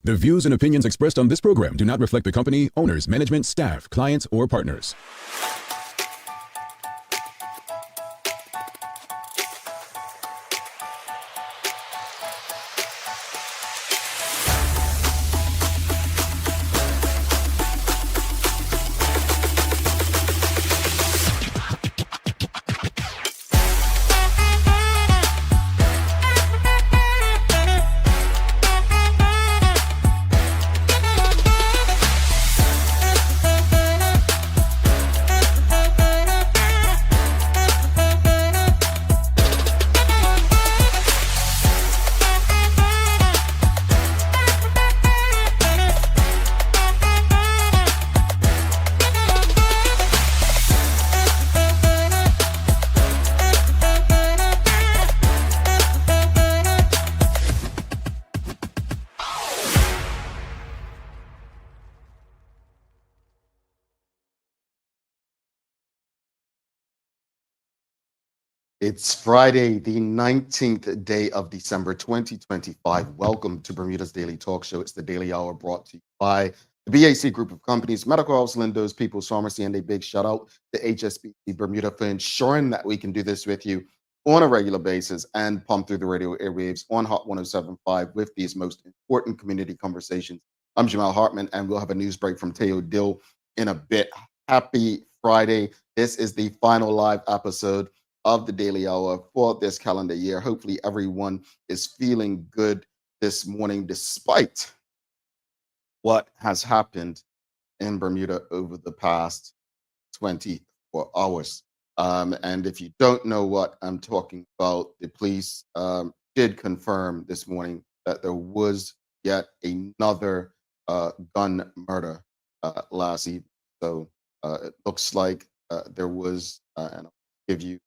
The views and opinions expressed on this program do not reflect the company, owners, management, staff, clients, or partners. It's Friday, the 19th day of December 2025. Welcome to Bermuda's Daily Talk Show. It's the Daily Hour brought to you by the BAC Group of Companies, Medical House Lindos, People's Pharmacy, and a big shout out to HSBC Bermuda for ensuring that we can do this with you on a regular basis and pump through the radio airwaves on Hot 107.5 with these most important community conversations. I'm Jamal Hartman, and we'll have a news break from Teo Dill in a bit. Happy Friday. This is the final live episode of the Daily Hour for this calendar year. Hopefully everyone is feeling good this morning despite what has happened in Bermuda over the past 24 hours. And if you don't know what I'm talking about, the police did confirm this morning that there was yet another gun murder last evening. So it looks like there was, and I'll give you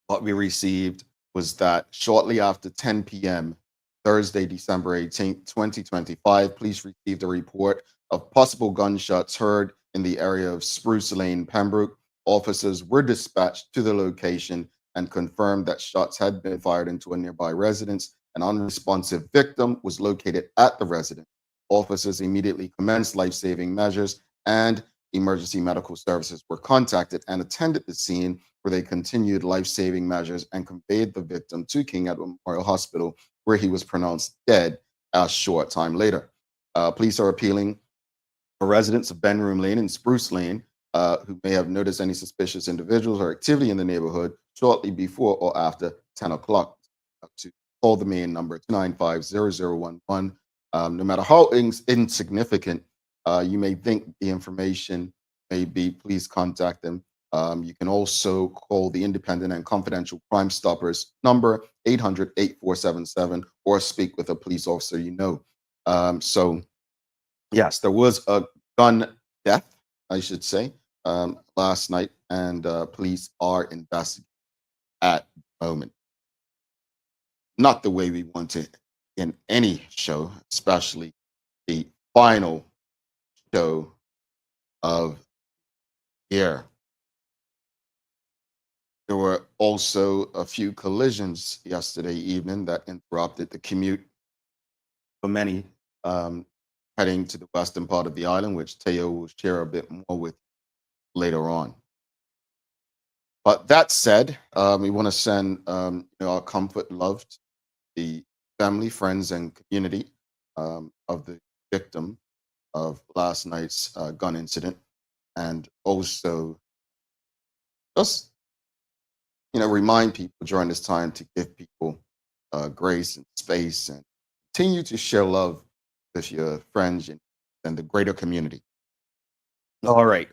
what we received was that shortly after 10 p.m., Thursday, December 18th, 2025, police received a report of possible gunshots heard in the area of Spruce Lane, Pembroke. Officers were dispatched to the location and confirmed that shots had been fired into a nearby residence. An unresponsive victim was located at the residence. Officers immediately commenced life-saving measures, and emergency medical services were contacted and attended the scene, where they continued life-saving measures and conveyed the victim to King Edward Memorial Hospital, where he was pronounced dead a short time later. Police are appealing for residents of Benroom Lane and Spruce Lane who may have noticed any suspicious individuals or activity in the neighborhood shortly before or after 10 o'clock to call the main number 295-0011. No matter how insignificant you may think the information may be, please contact them. You can also call the Independent and Confidential Crime Stoppers number 800-8477 or speak with a police officer you know. So, yes, there was a gun death, I should say, last night, and police are investigating at the moment. Not the way we want it in any show, especially the final show of the year. There were also a few collisions yesterday evening that interrupted the commute for many heading to the western part of the island, which Teo will share a bit more with later on. But that said, we want to send our comfort and love to the family, friends, and community of the victim of last night's gun incident, and also just remind people during this time to give people grace and space and continue to share love with your friends and the greater community. All right.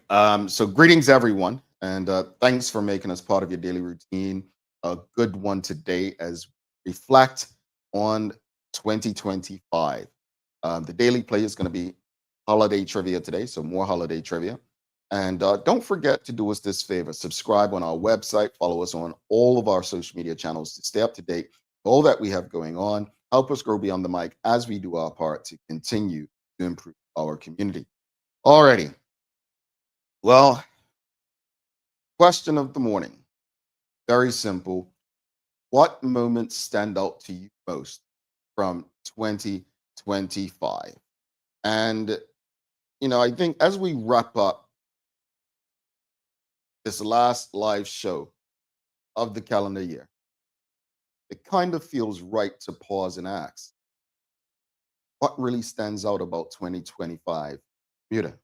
So greetings, everyone, and thanks for making us part of your daily routine. A good one today as we reflect on 2025. The daily play is going to be holiday trivia today, so more holiday trivia. And don't forget to do us this favor. Subscribe on our website. Follow us on all of our social media channels to stay up to date with all that we have going on. Help us grow beyond the mic as we do our part to continue to improve our community. Alrighty. Well, question of the morning. Very simple. What moments stand out to you most from 2025. And, I think as we wrap up this last live show of the calendar year, it kind of feels right to pause and ask, what really stands out about 2025 Bermuda?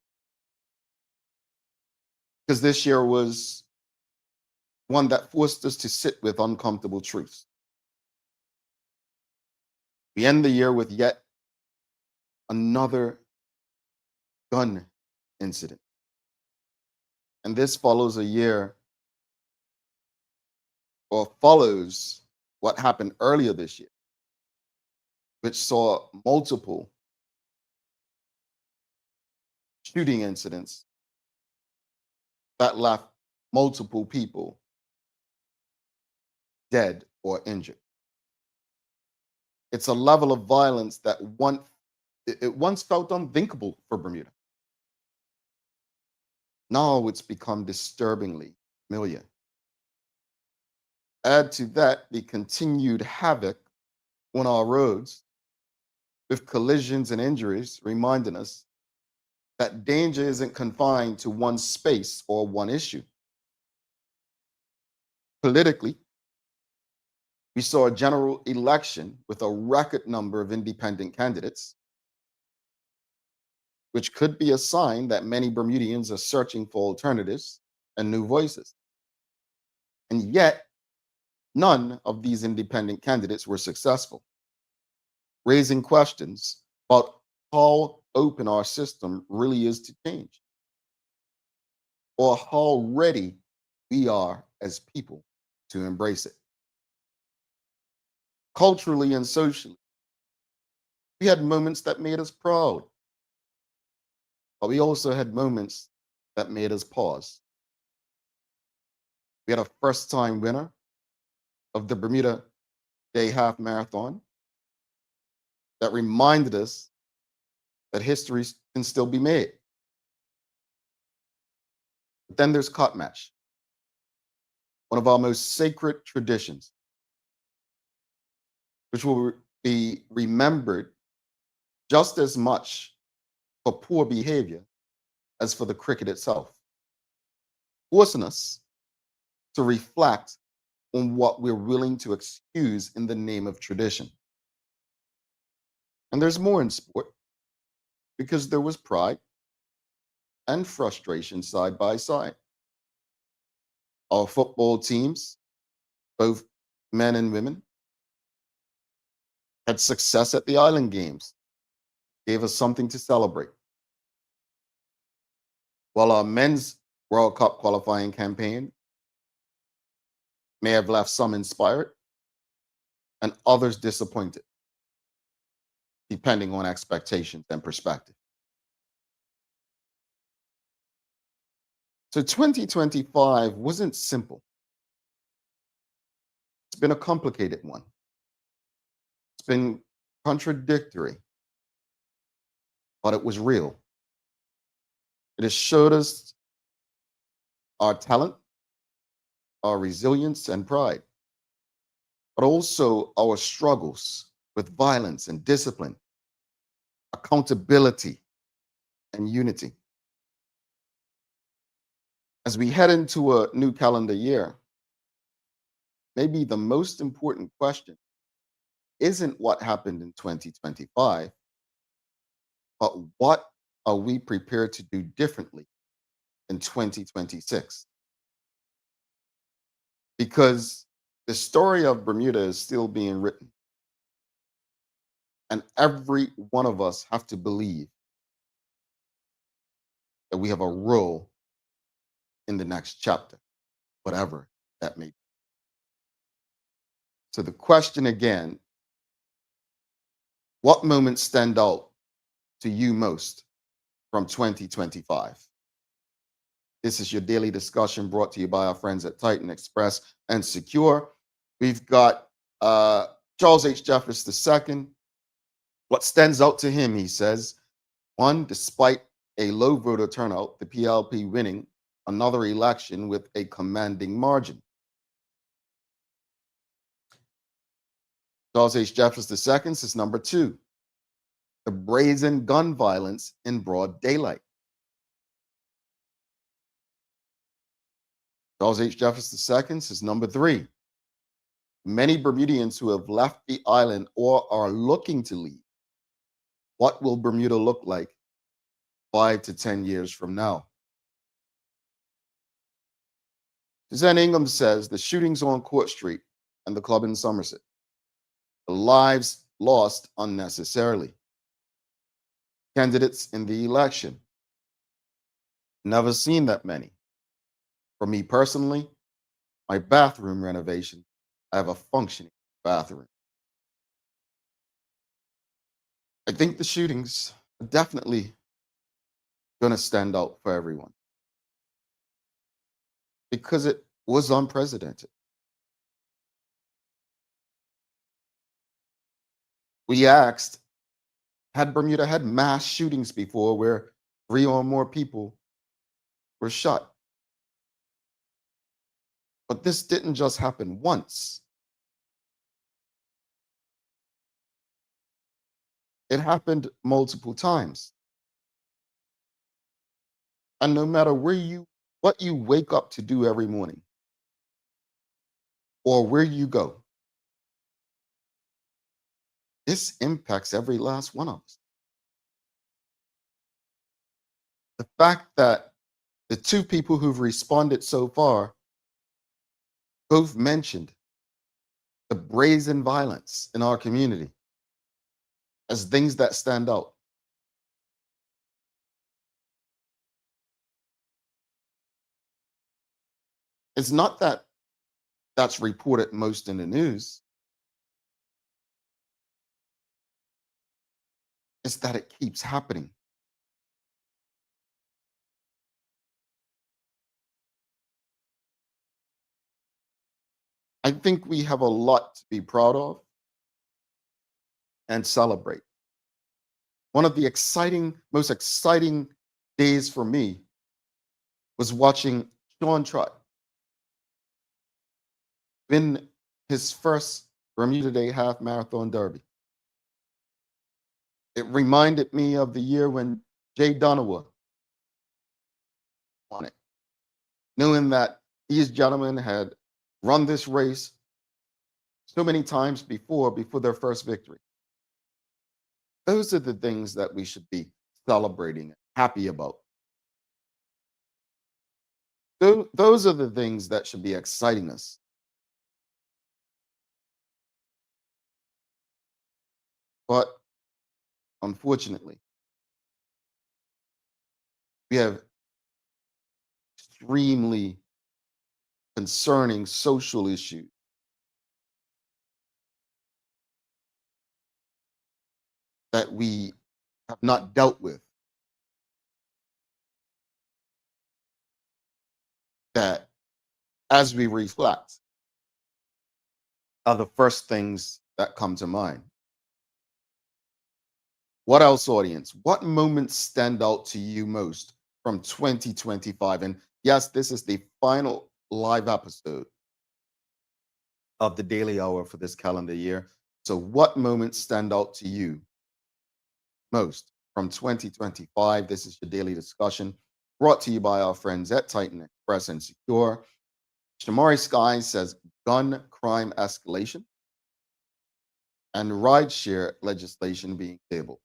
Because this year was one that forced us to sit with uncomfortable truths. We end the year with yet another gun incident. And this follows a year or follows what happened earlier this year, which saw multiple shooting incidents that left multiple people dead or injured. It's a level of violence that it once felt unthinkable for Bermuda. Now it's become disturbingly familiar. Add to that the continued havoc on our roads with collisions and injuries, reminding us that danger isn't confined to one space or one issue. Politically, we saw a general election with a record number of independent candidates, which could be a sign that many Bermudians are searching for alternatives and new voices. And yet, none of these independent candidates were successful, raising questions about how open our system really is to change, or how ready we are as people to embrace it. Culturally and socially, we had moments that made us proud, but we also had moments that made us pause. We had a first time winner of the Bermuda Day Half Marathon that reminded us that history can still be made. But then there's Cot Match, one of our most sacred traditions, which will be remembered just as much for poor behavior as for the cricket itself, forcing us to reflect on what we're willing to excuse in the name of tradition. And there's more in sport because there was pride and frustration side by side. Our football teams, both men and women, had success at the Island Games, gave us something to celebrate. While our men's World Cup qualifying campaign may have left some inspired and others disappointed, depending on expectations and perspective. So 2025 wasn't simple. It's been a complicated one. It's been contradictory, but it was real. It has showed us our talent, our resilience and pride, but also our struggles with violence and discipline, accountability and unity. As we head into a new calendar year, maybe the most important question isn't what happened in 2025, but what are we prepared to do differently in 2026? Because the story of Bermuda is still being written. And every one of us have to believe that we have a role in the next chapter, whatever that may be. So the question again, what moments stand out to you most from 2025? This is your daily discussion brought to you by our friends at Titan Express and Secure. We've got Charles H. Jeffers II. What stands out to him, he says, one, despite a low voter turnout, the PLP winning another election with a commanding margin. Charles H. Jeffers II is number two. the brazen gun violence in broad daylight. Charles H. Jefferson II says number three, many Bermudians who have left the island or are looking to leave. What will Bermuda look like 5 to 10 years from now? Suzanne Ingham says the shootings on Court Street and the club in Somerset, the lives lost unnecessarily. Candidates in the election, never seen that many. For me personally, my bathroom renovation, I have a functioning bathroom. I think the shootings are definitely going to stand out for everyone because it was unprecedented. We asked, had Bermuda had mass shootings before where 3 or more people were shot? But this didn't just happen once. It happened multiple times. And no matter what you wake up to do every morning or where you go, this impacts every last one of us. The fact that the two people who've responded so far both mentioned the brazen violence in our community as things that stand out. It's not that that's reported most in the news, it's that it keeps happening. I think we have a lot to be proud of and celebrate. One of the most exciting days for me was watching Sean Trott win his first Bermuda Day Half Marathon Derby. It reminded me of the year when Jay Donowa won it, knowing that these gentlemen had run this race so many times before their first victory. Those are the things that we should be celebrating, happy about. Those are the things that should be exciting us. But unfortunately, we have extremely concerning social issues that we have not dealt with, that as we reflect are the first things that come to mind. What else, audience? What moments stand out to you most from 2025? And yes, this is the final live episode of the Daily Hour for this calendar year. So, what moments stand out to you most from 2025? This is your daily discussion brought to you by our friends at Titan Express and Secure. Shamari Sky says gun crime escalation and rideshare legislation being tabled,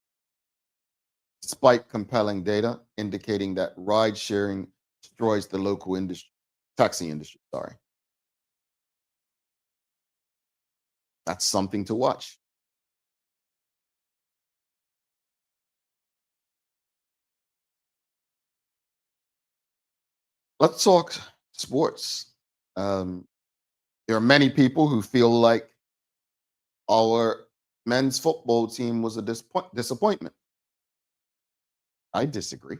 despite compelling data indicating that ride sharing destroys the local industry, taxi industry, sorry. That's something to watch. Let's talk sports. There are many people who feel like our men's football team was a disappointment. I disagree.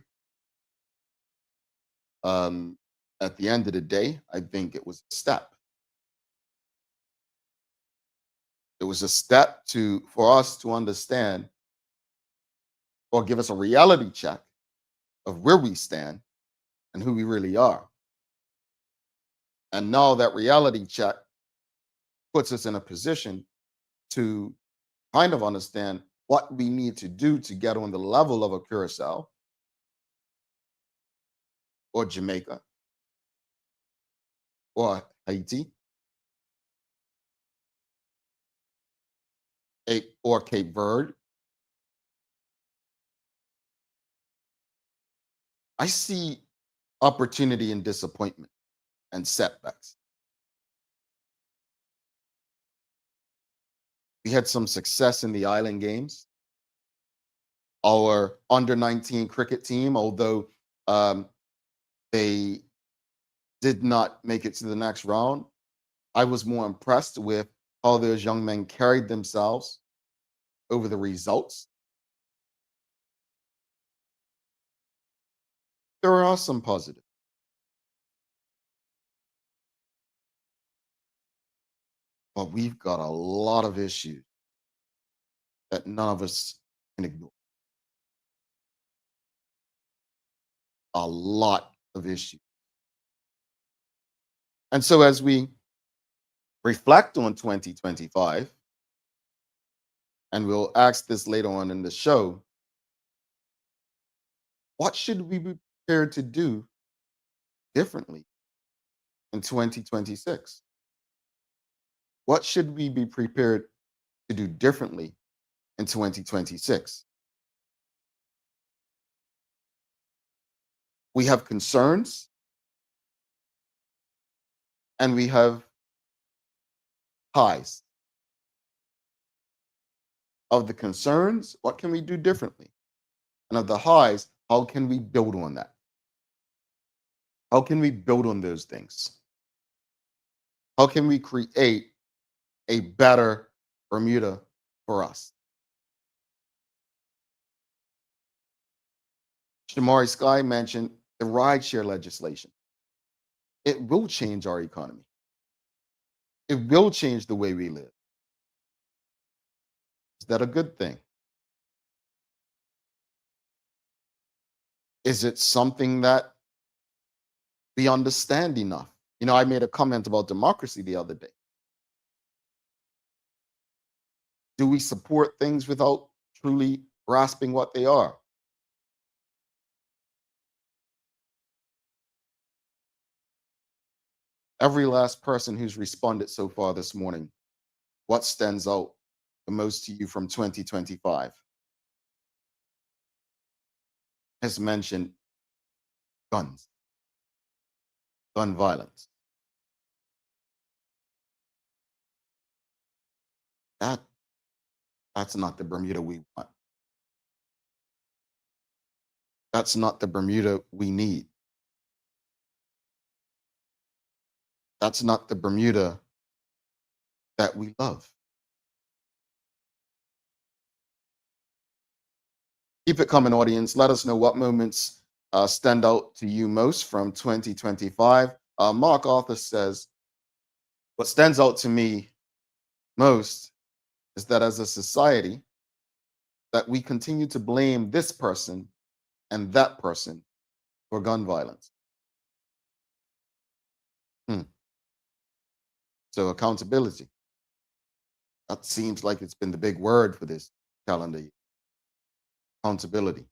At the end of the day, I think it was a step. It was a step for us to understand or give us a reality check of where we stand and who we really are. And now that reality check puts us in a position to kind of understand what we need to do to get on the level of a Curacao or Jamaica or Haiti or Cape Verde. I see opportunity and disappointment and setbacks. We had some success in the island games. Our under 19 cricket team, although um, they did not make it to the next round, I was more impressed with how those young men carried themselves over the results. There are some positives, but we've got a lot of issues that none of us can ignore. A lot of issues. And so as we reflect on 2025, and we'll ask this later on in the show, what should we be prepared to do differently in 2026? What should we be prepared to do differently in 2026? We have concerns and we have highs. Of the concerns, what can we do differently? And of the highs, how can we build on that? How can we build on those things? How can we create a better Bermuda for us? Shamari Sky mentioned the rideshare legislation. It will change our economy. It will change the way we live. Is that a good thing? Is it something that we understand enough? You know, I made a comment about democracy the other day. Do we support things without truly grasping what they are? Every last person who's responded so far this morning, what stands out the most to you from 2025 has mentioned guns, gun violence. That that's not the Bermuda we want. That's not the Bermuda we need. That's not the Bermuda that we love. Keep it coming, audience. Let us know what moments stand out to you most from 2025. Mark Arthur says, what stands out to me most is that as a society, that we continue to blame this person and that person for gun violence. Hmm. So accountability. That seems like it's been the big word for this calendar year. Accountability.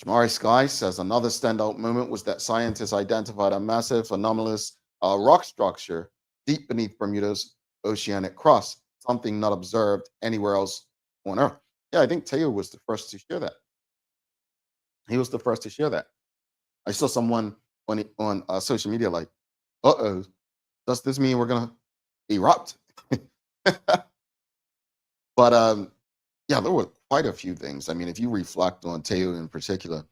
Jamari Sky says another standout moment was that scientists identified a massive anomalous rock structure deep beneath Bermuda's oceanic crust, something not observed anywhere else on Earth. Yeah, I think Taylor was the first to share that. He was the first to share that. I saw someone on social media like, "Uh-oh, does this mean we're gonna erupt?" But yeah, there were quite a few things. I mean, if you reflect on Teo in particular,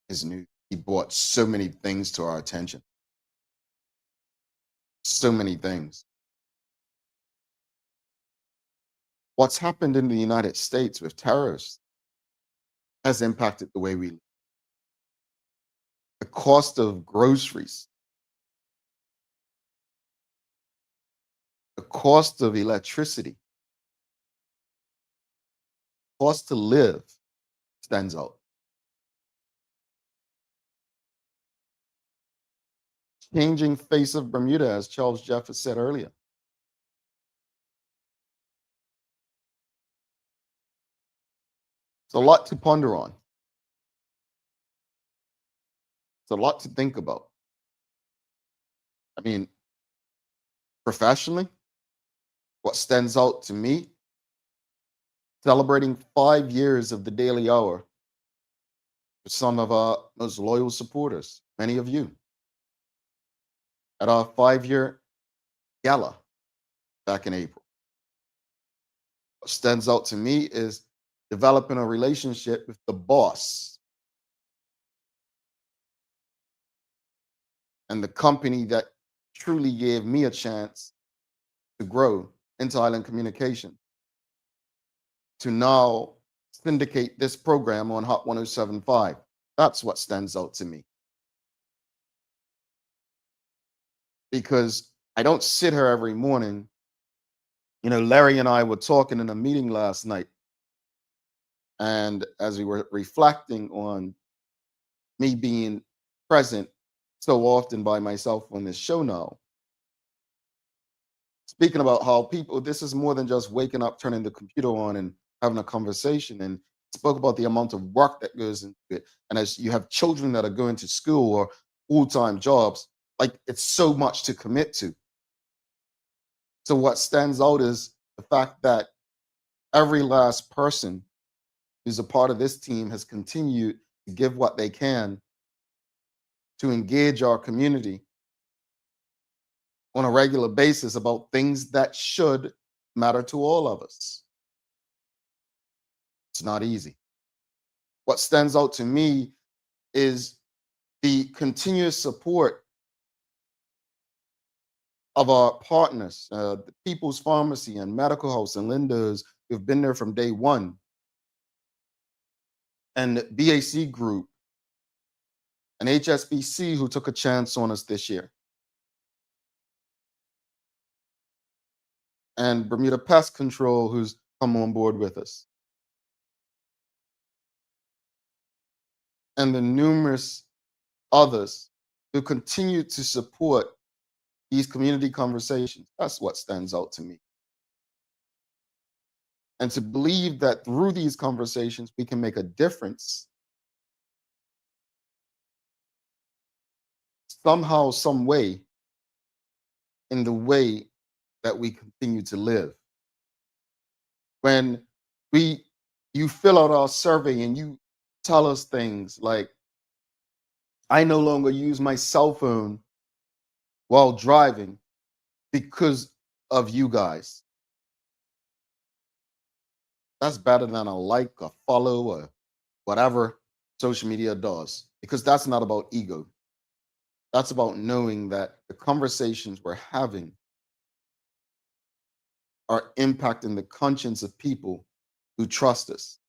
his new he brought so many things to our attention. So many things. What's happened in the United States with tariffs has impacted the way we live. The cost of groceries, the cost of electricity, cost to live stands out. Changing face of Bermuda, as Charles Jeffers said earlier. It's a lot to ponder on. It's a lot to think about. I mean, professionally, what stands out to me, celebrating 5 years of the Daily Hour with some of our most loyal supporters, many of you, at our 5 year gala back in April. What stands out to me is developing a relationship with the boss and the company that truly gave me a chance to grow into Island Communication, to now syndicate this program on Hot 1075. That's what stands out to me. Because I don't sit here every morning. Larry and I were talking in a meeting last night. And as we were reflecting on me being present so often by myself on this show now, speaking about how people, this is more than just waking up, turning the computer on, and having a conversation, and spoke about the amount of work that goes into it. And as you have children that are going to school or full-time jobs, like it's so much to commit to. So what stands out is the fact that every last person who's a part of this team has continued to give what they can to engage our community on a regular basis about things that should matter to all of us. It's not easy. What stands out to me is the continuous support of our partners, the People's Pharmacy and Medical House and Linda's, who've been there from day one, and BAC Group and HSBC, who took a chance on us this year, and Bermuda Pest Control, who's come on board with us, and the numerous others who continue to support these community conversations. That's what stands out to me. And to believe that through these conversations, we can make a difference somehow, some way, in the way that we continue to live. When you fill out our survey and you tell us things like, I no longer use my cell phone while driving because of you guys. That's better than a like, a follow, or whatever social media does, because that's not about ego. That's about knowing that the conversations we're having are impacting the conscience of people who trust us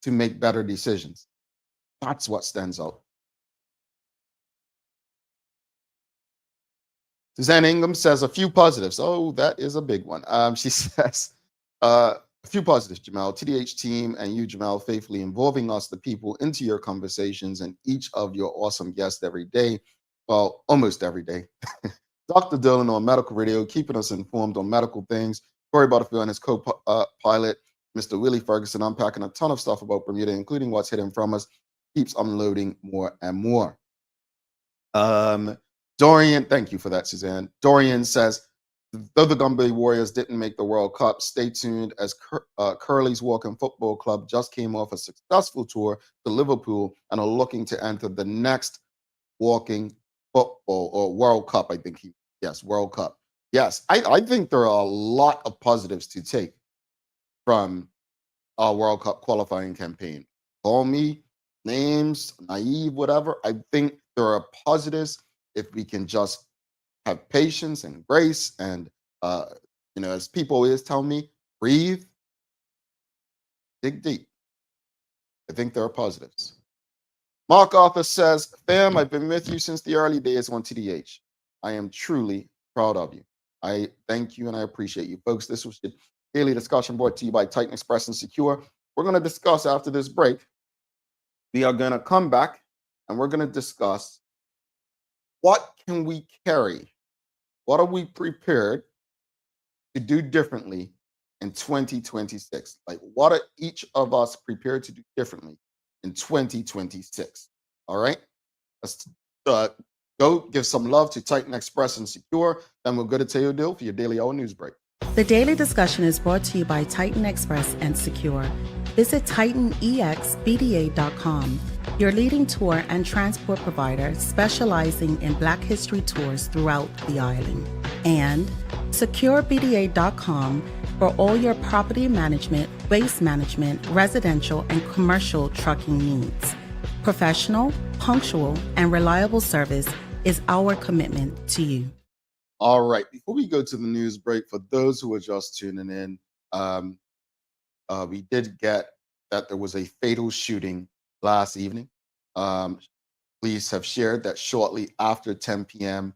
to make better decisions. That's what stands out. Suzanne Ingham says a few positives. Oh, that is a big one. She says a few positives, Jamal. TDH team and you, Jamal, faithfully involving us, the people, into your conversations, and each of your awesome guests every day. Well, almost every day. Dr. Dillon on medical radio, keeping us informed on medical things. Corey Butterfield and his co-pilot, Mr. Willie Ferguson, unpacking a ton of stuff about Bermuda, including what's hidden from us, keeps unloading more and more. Dorian, thank you for that, Suzanne. Dorian says, though the Gumby Warriors didn't make the World Cup, stay tuned as Curly's Walking Football Club just came off a successful tour to Liverpool and are looking to enter the next Walking Football or World Cup, I think World Cup. Yes, I think there are a lot of positives to take from our World Cup qualifying campaign. Call me names, naive, whatever. I think there are positives if we can just have patience and grace and, as people always tell me, breathe, dig deep. I think there are positives. Mark Arthur says, fam, I've been with you since the early days on TDH. I am truly proud of you. I thank you and I appreciate you. Folks, this was the daily discussion brought to you by Titan Express and Secure. We're going to discuss after this break. We are going to come back and we're going to discuss what can we carry? What are we prepared to do differently in 2026? Like, what are each of us prepared to do differently in 2026? All right. Let's uh, go give some love to Titan Express and Secure. Then we'll go to Teo Dill for your daily hour news break. The Daily Discussion is brought to you by Titan Express and Secure. Visit TitanEXBDA.com, your leading tour and transport provider specializing in Black History tours throughout the island. And SecureBDA.com for all your property management, waste management, residential, and commercial trucking needs. Professional, punctual, and reliable service is our commitment to you. All right. Before we go to the news break, for those who are just tuning in, we did get that there was a fatal shooting last evening. Police have shared that shortly after 10 p.m.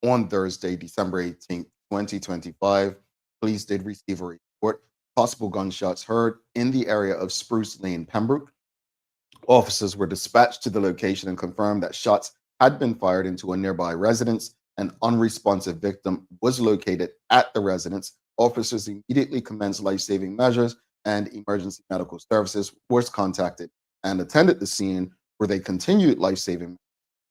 on Thursday, December 18th, 2025, police did receive a report. Possible gunshots heard in the area of Spruce Lane, Pembroke. Officers were dispatched to the location and confirmed that shots had been fired into a nearby residence. An unresponsive victim was located at the residence. Officers immediately commenced life-saving measures, and emergency medical services was contacted and attended the scene, where they continued life-saving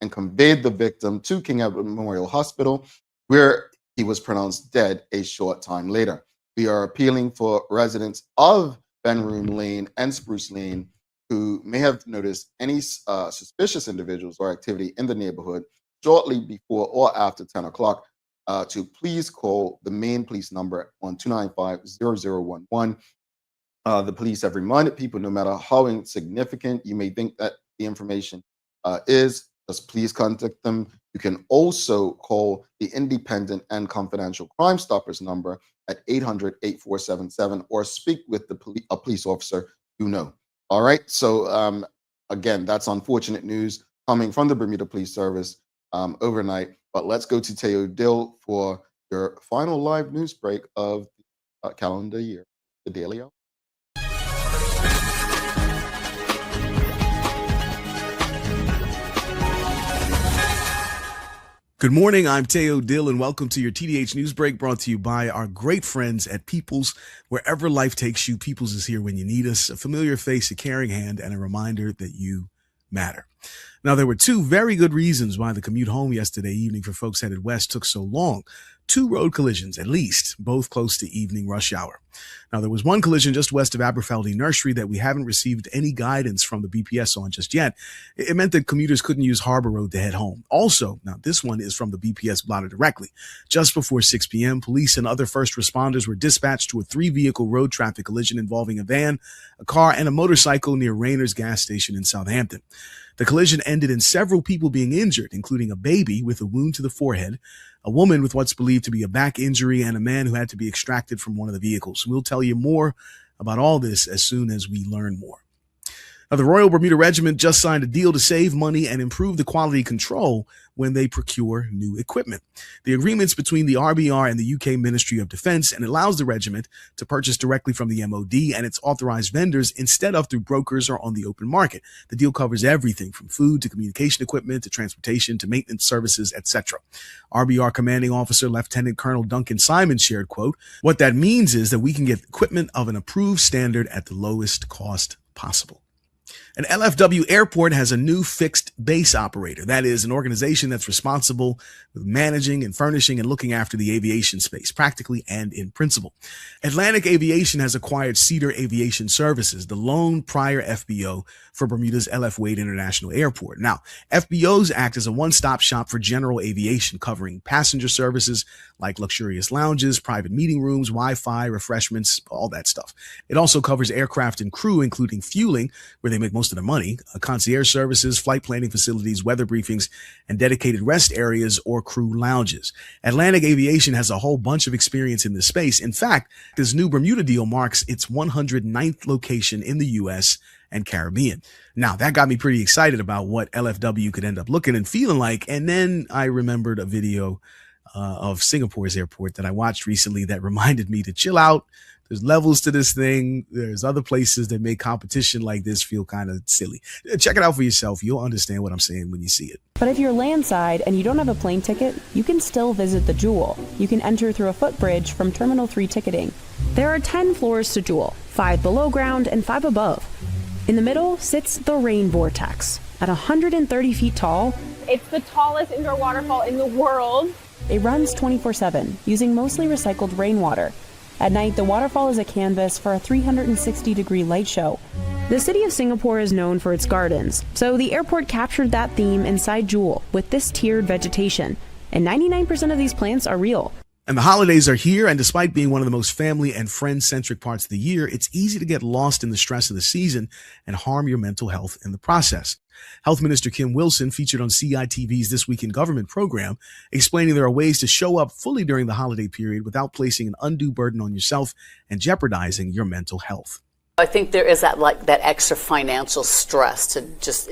and conveyed the victim to King Edward Memorial Hospital, where he was pronounced dead a short time later. We are appealing for residents of Benroom Lane and Spruce Lane who may have noticed any suspicious individuals or activity in the neighborhood shortly before or after 10 o'clock to please call the main police number on 295-0011. The police have reminded people, no matter how insignificant you may think that the information is, just please contact them. You can also call the Independent and Confidential Crime Stoppers number at 800-8477 or speak with a police officer you know. All right. So again, that's unfortunate news coming from the Bermuda Police Service overnight. But let's go to Teo Dill for your final live news break of the calendar year, the Daily Hour. Good morning, I'm Teo Dill, and welcome to your TDH News Break, brought to you by our great friends at Peoples. Wherever life takes you, Peoples is here when you need us. A familiar face, a caring hand, and a reminder that you matter. Now, there were two very good reasons why the commute home yesterday evening for folks headed west took so long. 2 road collisions, at least, both close to evening rush hour. Now, there was one collision just west of Aberfeldy Nursery that we haven't received any guidance from the BPS on just yet. It meant that commuters couldn't use Harbor Road to head home. Also, now this one is from the BPS blotter directly. Just before 6 p.m., police and other first responders were dispatched to a 3-vehicle road traffic collision involving a van, a car, and a motorcycle near Rayner's gas station in Southampton. The collision ended in several people being injured, including a baby with a wound to the forehead, a woman with what's believed to be a back injury, and a man who had to be extracted from one of the vehicles. We'll tell you more about all this as soon as we learn more. Now, the Royal Bermuda Regiment just signed a deal to save money and improve the quality control when they procure new equipment. The agreement's between the RBR and the UK Ministry of Defense and allows the regiment to purchase directly from the MOD and its authorized vendors instead of through brokers or on the open market. The deal covers everything from food to communication equipment to transportation to maintenance services, etc. RBR Commanding Officer Lieutenant Colonel Duncan Simon shared, quote, "What that means is that we can get equipment of an approved standard at the lowest cost possible." An LFW airport has a new fixed base operator. That is, an organization that's responsible with managing and furnishing and looking after the aviation space, practically and in principle. Atlantic Aviation has acquired Cedar Aviation Services, the lone prior FBO for Bermuda's LF Wade International Airport. Now, FBOs act as a one-stop shop for general aviation, covering passenger services like luxurious lounges, private meeting rooms, Wi-Fi, refreshments, all that stuff. It also covers aircraft and crew, including fueling, where they make most of their money, concierge services, flight planning facilities, weather briefings, and dedicated rest areas or crew lounges. Atlantic Aviation has a whole bunch of experience in this space. In fact, this new Bermuda deal marks its 109th location in the U.S. and Caribbean. Now, that got me pretty excited about what LFW could end up looking and feeling like. And then I remembered a video of Singapore's airport that I watched recently that reminded me to chill out. There's levels to this thing. There's other places that make competition like this feel kind of silly. Check it out for yourself. You'll understand what I'm saying when you see it. But if you're landside and you don't have a plane ticket, you can still visit the Jewel. You can enter through a footbridge from Terminal 3 ticketing. There are 10 floors to Jewel, 5 below ground and 5 above. In the middle sits the rain vortex. At 130 feet tall, it's the tallest indoor waterfall in the world. It runs 24/7, using mostly recycled rainwater. At night, the waterfall is a canvas for a 360-degree light show. The city of Singapore is known for its gardens, so the airport captured that theme inside Jewel with this tiered vegetation. And 99% of these plants are real. And the holidays are here, and despite being one of the most family and friend-centric parts of the year, it's easy to get lost in the stress of the season and harm your mental health in the process. Health Minister Kim Wilson featured on CITV's This Week in Government program, explaining there are ways to show up fully during the holiday period without placing an undue burden on yourself and jeopardizing your mental health. I think there is that extra financial stress to just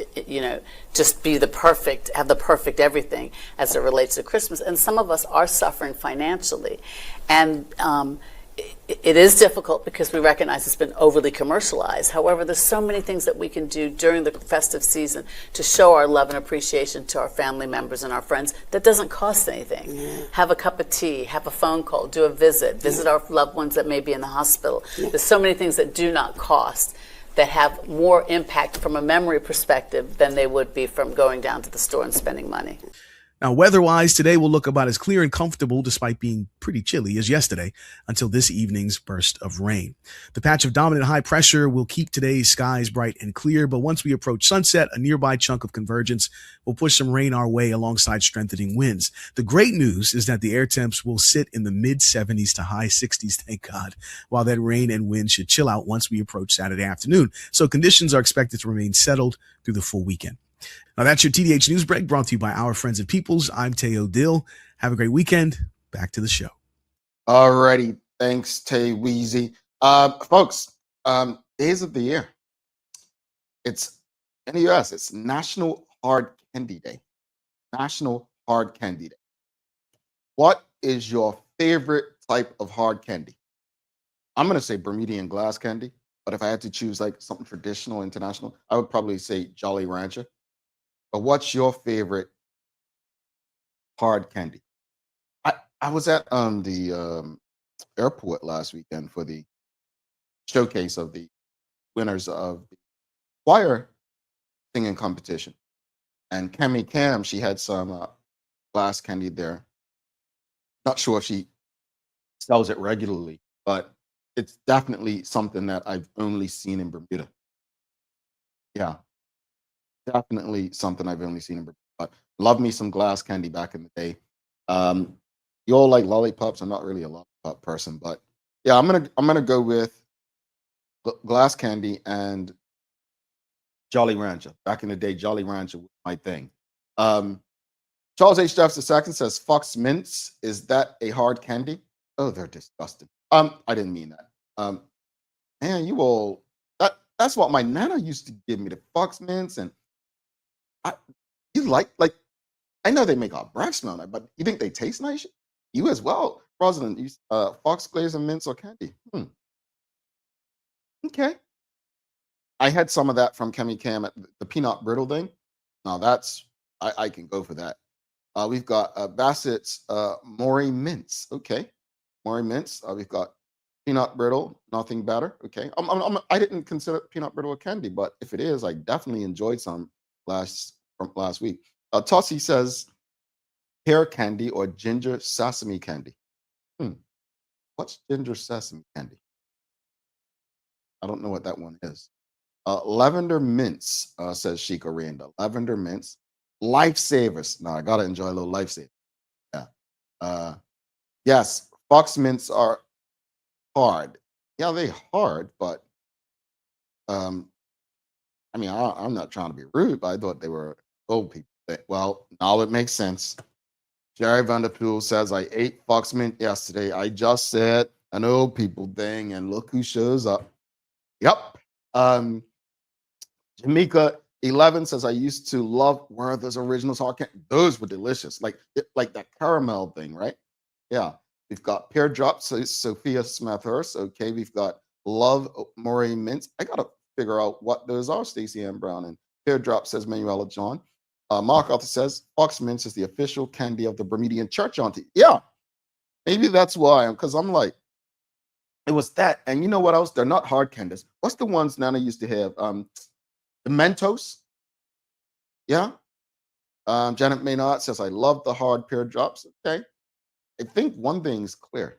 be have the perfect everything as it relates to Christmas. And some of us are suffering financially. And it is difficult because we recognize it's been overly commercialized. However, there's so many things that we can do during the festive season to show our love and appreciation to our family members and our friends that doesn't cost anything. Have a cup of tea, have a phone call, do a visit our loved ones that may be in the hospital. There's so many things that do not cost that have more impact from a memory perspective than they would be from going down to the store and spending money. Now, weather-wise, today will look about as clear and comfortable, despite being pretty chilly, as yesterday, until this evening's burst of rain. The patch of dominant high pressure will keep today's skies bright and clear, but once we approach sunset, a nearby chunk of convergence will push some rain our way alongside strengthening winds. The great news is that the air temps will sit in the mid-70s to high 60s, thank God, while that rain and wind should chill out once we approach Saturday afternoon. So conditions are expected to remain settled through the full weekend. Now, that's your TDH News Break brought to you by our friends at Peoples. I'm Teo Dill. Have a great weekend. Back to the show. Alrighty. Thanks, Tay Weezy. Folks, days of the year. It's in the US, it's National Hard Candy Day. National Hard Candy Day. What is your favorite type of hard candy? I'm going to say Bermudian glass candy, but if I had to choose like something traditional, international, I would probably say Jolly Rancher. But what's your favorite hard candy? I was at the airport last weekend for the showcase of the winners of the choir singing competition. And Kemi Cam, she had some glass candy there. Not sure if she sells it regularly, but it's definitely something that I've only seen in Bermuda. Yeah. Definitely something I've only seen in Bermuda. But love me some glass candy back in the day. You all like lollipops. I'm not really a lollipop person, but yeah, I'm gonna go with glass candy and Jolly Rancher. Back in the day, Jolly Rancher was my thing. Charles H. Jeffs II says, Fox Mints, is that a hard candy? Oh, they're disgusting. I didn't mean that. Man, you all, that's what my nana used to give me, the Fox Mints. And you like, I know they make our breath smell nice, but you think they taste nice? You as well, Rosalind, Fox Glaze and Mints or candy? Okay. I had some of that from Kemi Cam at the peanut brittle thing. Now that's, I can go for that. We've got Bassett's Maury Mints. Okay. Maury Mints. We've got peanut brittle, nothing better. Okay. I didn't consider peanut brittle a candy, but if it is, I definitely enjoyed some from last week. Tossie says pear candy or ginger sesame candy. What's ginger sesame candy? I don't know what that one is. Lavender mints, says Chico Randa. Lavender mints. Lifesavers. Now I gotta enjoy a little lifesaver. Yeah. Yes, Fox mints are hard. Yeah, they hard, but I mean, I'm not trying to be rude, but I thought they were old people. Well, now it makes sense. Jerry Vanderpool says, I ate Fox mint yesterday. I just said an old people thing, and look who shows up. Yep. Jamaica 11 says, I used to love Werther's Originals hard candy. Those were delicious. Like that caramel thing, right? Yeah. We've got Pear Drops, so Sophia Smethurst. Okay. We've got Love Maury Mints. I got to figure out what those are, Stacey Ann Brown. And Pear Drop says Manuela John. Mark Arthur says, Fox Mints is the official candy of the Bermudian Church Auntie. Yeah. Maybe that's why, because I'm like, It was that. And you know what else? They're not hard candies. What's the ones Nana used to have? The Mentos. Yeah. Janet Maynard says, I love the hard pear drops. Okay. I think one thing's clear.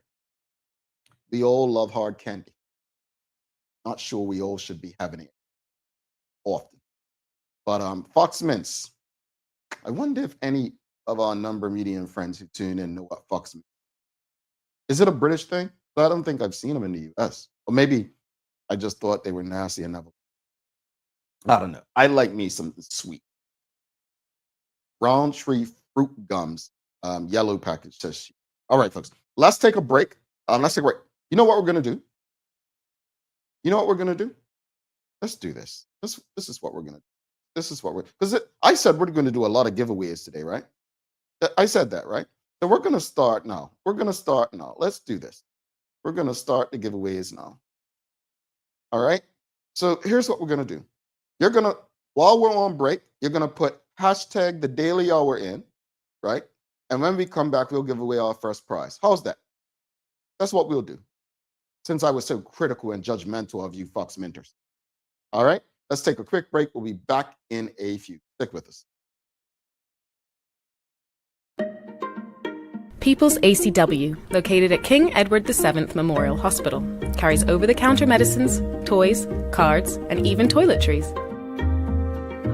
We all love hard candy. Not sure we all should be having it often. But Fox Mints. I wonder if any of our number median friends who tune in know what Fox Mints is. It a British thing? I don't think I've seen them in the US. Or maybe I just thought they were nasty and never. I don't know. I like me something sweet. Roundtree fruit gums, yellow package says. All right, folks. Let's take a break. Let's take a break. You know what we're gonna do? You know what we're gonna do? Let's do this. This is what we're gonna do. This is what we're because I said we're gonna do a lot of giveaways today, right? I said that, right? So we're gonna start now. We're gonna start now. Let's do this. We're gonna start the giveaways now. All right. So here's what we're gonna do. You're gonna, while we're on break, you're gonna put hashtag the daily hour in, right? And when we come back, we'll give away our first prize. How's that? That's what we'll do. Since I was so critical and judgmental of you Fox Minters. All right, let's take a quick break. We'll be back in a few. Stick with us. People's ACW, located at King Edward VII Memorial Hospital, carries over-the-counter medicines, toys, cards, and even toiletries.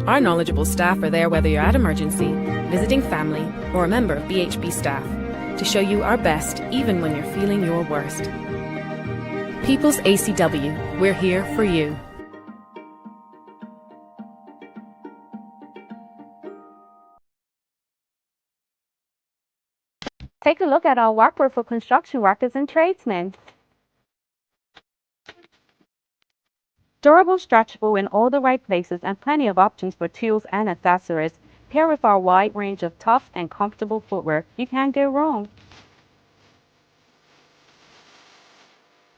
Our knowledgeable staff are there whether you're at emergency, visiting family, or a member of BHB staff, to show you our best even when you're feeling your worst. People's ACW, we're here for you. Take a look at our workbook for construction workers and tradesmen. Durable, stretchable in all the right places, and plenty of options for tools and accessories. Paired with our wide range of tough and comfortable footwear, you can't go wrong.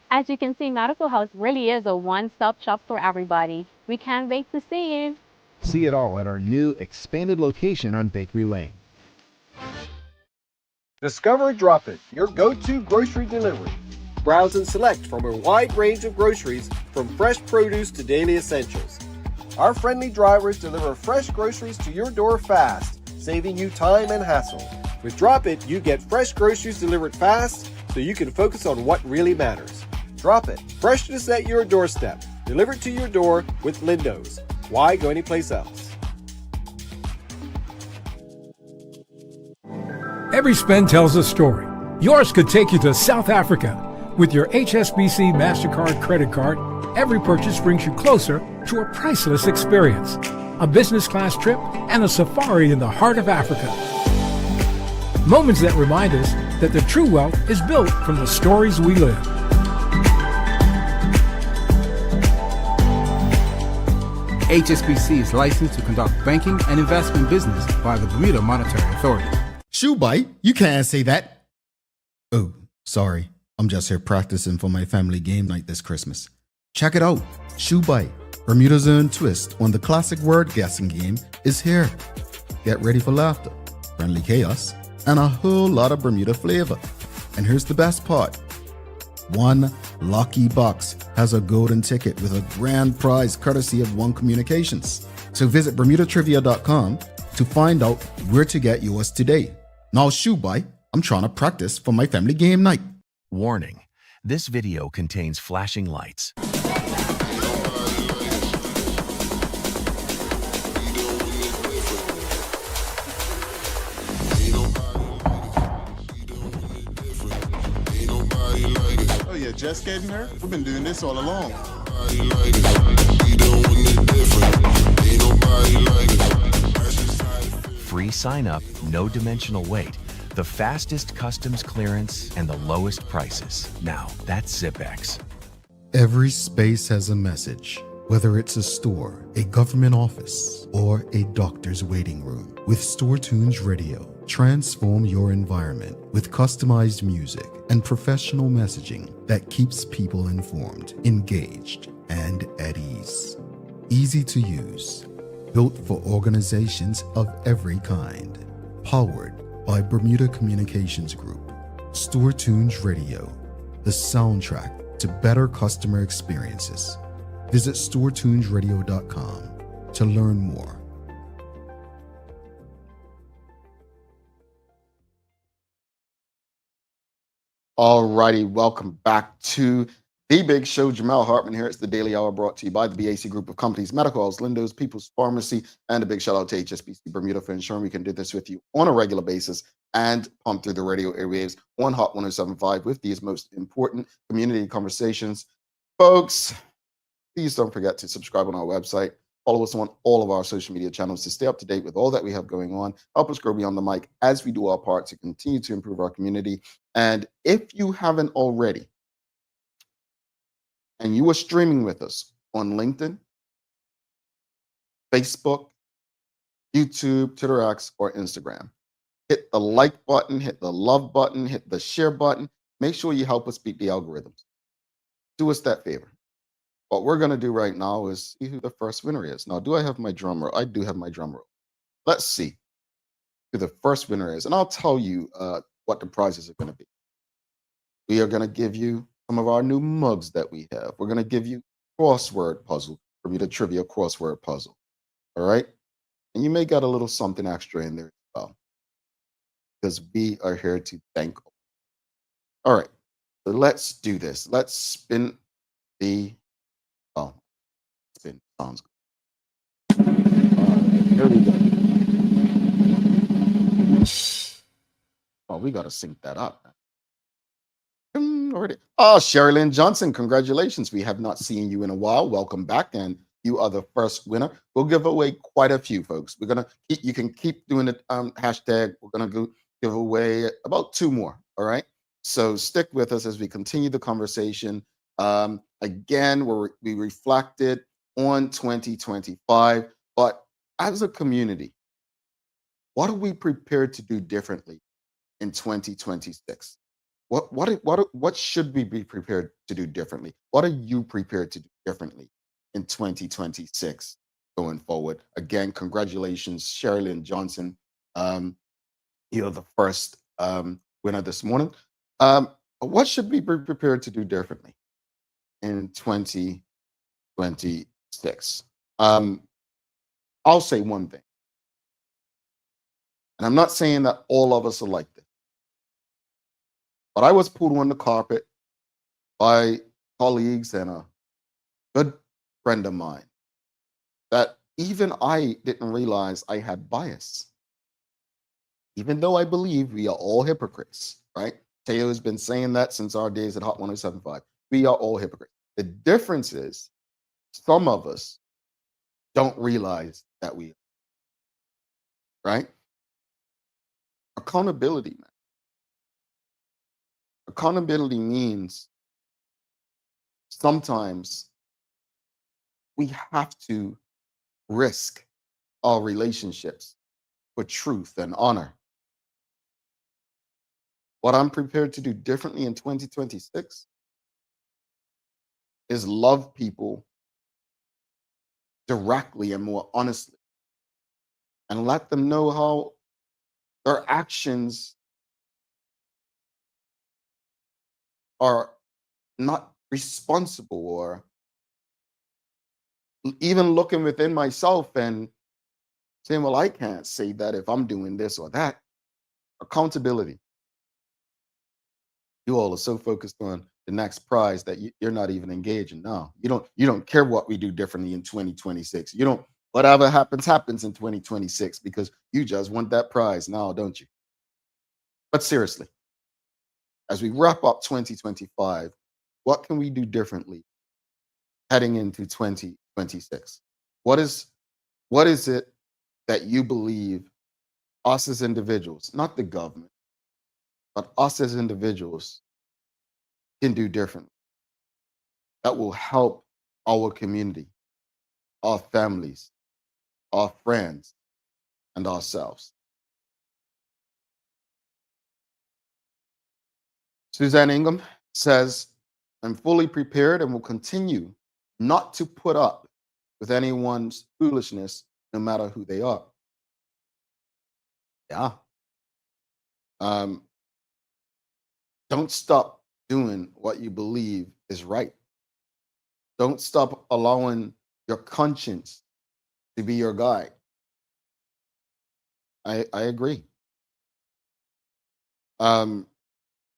As you can see, Medical House really is a one-stop shop for everybody. We can't wait to see you. See it all at our new expanded location on Bakery Lane. Discover Drop It, your go-to grocery delivery. Browse and select from a wide range of groceries, from fresh produce to daily essentials. Our friendly drivers deliver fresh groceries to your door fast, saving you time and hassle. With Drop It, you get fresh groceries delivered fast so you can focus on what really matters. Drop It, freshness at your doorstep, delivered to your door with Lindo's. Why go anyplace else? Every spend tells a story. Yours could take you to South Africa. With your HSBC MasterCard credit card, every purchase brings you closer to a priceless experience. A business class trip and a safari in the heart of Africa. Moments that remind us that the true wealth is built from the stories we live. HSBC is licensed to conduct banking and investment business by the Bermuda Monetary Authority. Shoe bite? You can't say that. Oh, sorry. I'm just here practicing for my family game night this Christmas. Check it out. Shoe bite, Bermuda's own twist on the classic word guessing game, is here. Get ready for laughter, friendly chaos, and a whole lot of Bermuda flavor. And here's the best part. One lucky box has a golden ticket with a grand prize courtesy of One Communications. So visit BermudaTrivia.com to find out where to get yours today. Now, shoe bite, I'm trying to practice for my family game night. Warning, this video contains flashing lights. Oh yeah, just getting her? We've been doing this all along. Free sign-up, no dimensional weight, the fastest customs clearance, and the lowest prices. Now, that's ZipX. Every space has a message, whether it's a store, a government office, or a doctor's waiting room. With Store Tunes Radio, transform your environment with customized music and professional messaging that keeps people informed, engaged, and at ease. Easy to use, built for organizations of every kind. Powered by Bermuda Communications Group. Store Tunes Radio, the soundtrack to better customer experiences. Visit StoreTunesRadio.com to learn more. All righty, welcome back to The Big Show. Jamal Hartman here. It's the Daily Hour brought to you by the BAC Group of Companies, Medical House, Lindo's, People's Pharmacy, and a big shout out to HSBC Bermuda for ensuring we can do this with you on a regular basis and pump through the radio airwaves on Hot 107.5 with these most important community conversations. Folks, please don't forget to subscribe on our website. Follow us on all of our social media channels to stay up to date with all that we have going on. Help us grow beyond the mic as we do our part to continue to improve our community. And if you haven't already, and you are streaming with us on LinkedIn, Facebook, YouTube, Twitter X, or Instagram, hit the like button, hit the love button, hit the share button. Make sure you help us beat the algorithms. Do us that favor. What we're going to do right now is see who the first winner is. Now, do I have my drum roll? I do have my drum roll. Let's see who the first winner is. And I'll tell you what the prizes are going to be. We are going to give you some of our new mugs that we have. We're going to give you crossword puzzle, Bermuda Trivia crossword puzzle. All right? And you may get a little something extra in there as well, because we are here to thank. All right. So let's do this. Let's spin the spin. Sounds good. Here we go. Oh, we got to sync that up. Already. Oh, Sherilyn Johnson, congratulations. We have not seen you in a while. Welcome back. And you are the first winner. We'll give away quite a few, folks. We're going to keep, you can keep doing the hashtag. We're going to give away about 2 more. All right. So stick with us as we continue the conversation. Again, we reflected on 2025, but as a community, what are we prepared to do differently in 2026? What should we be prepared to do differently? What are you prepared to do differently in 2026 going forward? Again, congratulations, Sherilyn Johnson. You're the first winner this morning. What should we be prepared to do differently in 2026? I'll say one thing, and I'm not saying that all of us are like this, but I was pulled on the carpet by colleagues and a good friend of mine that even I didn't realize I had bias, even though I believe we are all hypocrites, right? Teo has been saying that since our days at Hot 107.5. We are all hypocrites. The difference is some of us don't realize that we are, right? Accountability, man. Accountability means sometimes we have to risk our relationships for truth and honor. What I'm prepared to do differently in 2026 is love people directly and more honestly, and let them know how their actions are not responsible, or even looking within myself and saying, well, I can't say that if I'm doing this or that. Accountability. You all are so focused on the next prize that you're not even engaging. No, you don't care what we do differently in 2026. You don't, whatever happens in 2026, because you just want that prize now, don't you? But seriously, as we wrap up 2025, what can we do differently heading into 2026? What is it that you believe us as individuals, not the government, but us as individuals can do differently that will help our community, our families, our friends, and ourselves? Suzanne Ingham says, I'm fully prepared and will continue not to put up with anyone's foolishness, no matter who they are. Yeah. Don't stop doing what you believe is right. Don't stop allowing your conscience to be your guide. I agree. Um,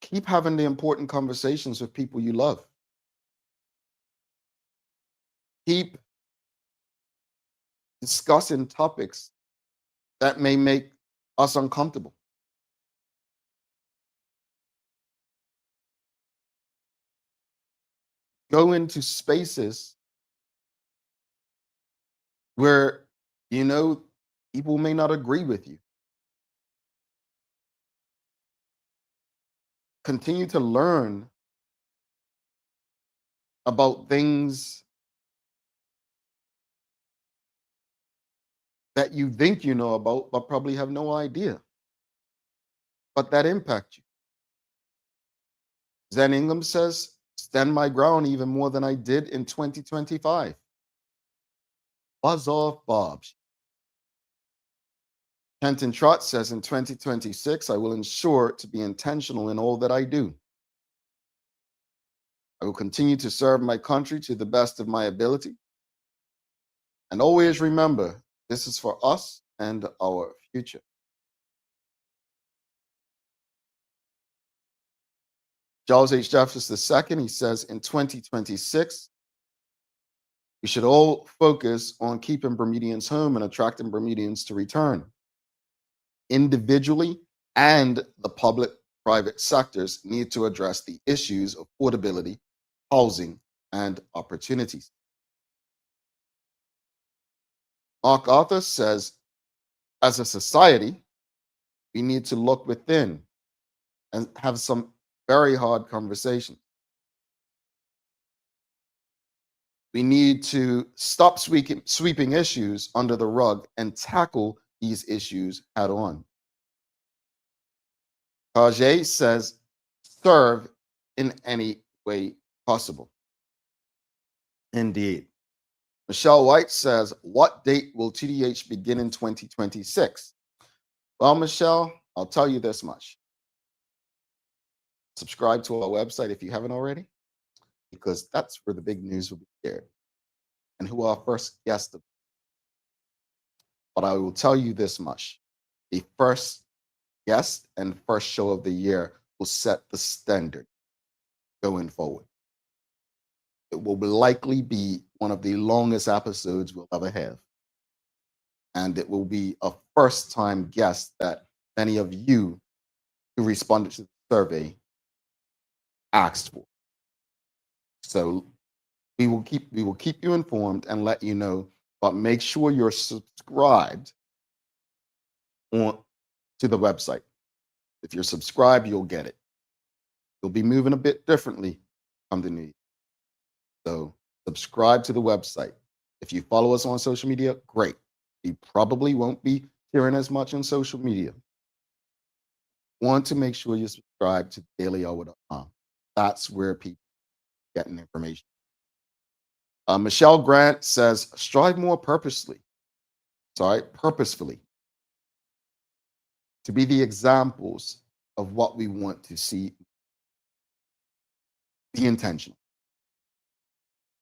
keep having the important conversations with people you love. Keep discussing topics that may make us uncomfortable. Go into spaces where you know people may not agree with you. Continue to learn about things that you think you know about, but probably have no idea, but that impact you. Zen Ingham says, stand my ground even more than I did in 2025. Buzz off, Bobs. Kenton Trott says, in 2026, I will ensure to be intentional in all that I do. I will continue to serve my country to the best of my ability. And always remember, this is for us and our future. Charles H. Jefferson II, he says, in 2026, we should all focus on keeping Bermudians home and attracting Bermudians to return. Individually and the public-private sectors need to address the issues of affordability, housing, and opportunities. Mark Arthur says, as a society, we need to look within and have some very hard conversations. We need to stop sweeping issues under the rug and tackle these issues head on. Tajay says, serve in any way possible. Indeed. Michelle White says, what date will TDH begin in 2026? Well, Michelle, I'll tell you this much. Subscribe to our website if you haven't already, because that's where the big news will be shared and who our first guest. But I will tell you this much. The first guest and first show of the year will set the standard going forward. It will likely be one of the longest episodes we'll ever have. And it will be a first-time guest that many of you who responded to the survey asked for. So we will keep you informed and let you know, but make sure you're subscribed to the website. If you're subscribed, you'll get it. You'll be moving a bit differently come the new year. So subscribe to the website. If you follow us on social media, great. You probably won't be hearing as much on social media. Want to make sure you subscribe to dailyhour.com. That's where people are getting information. Michelle Grant says, strive more purposefully to be the examples of what we want to see. Be intentional.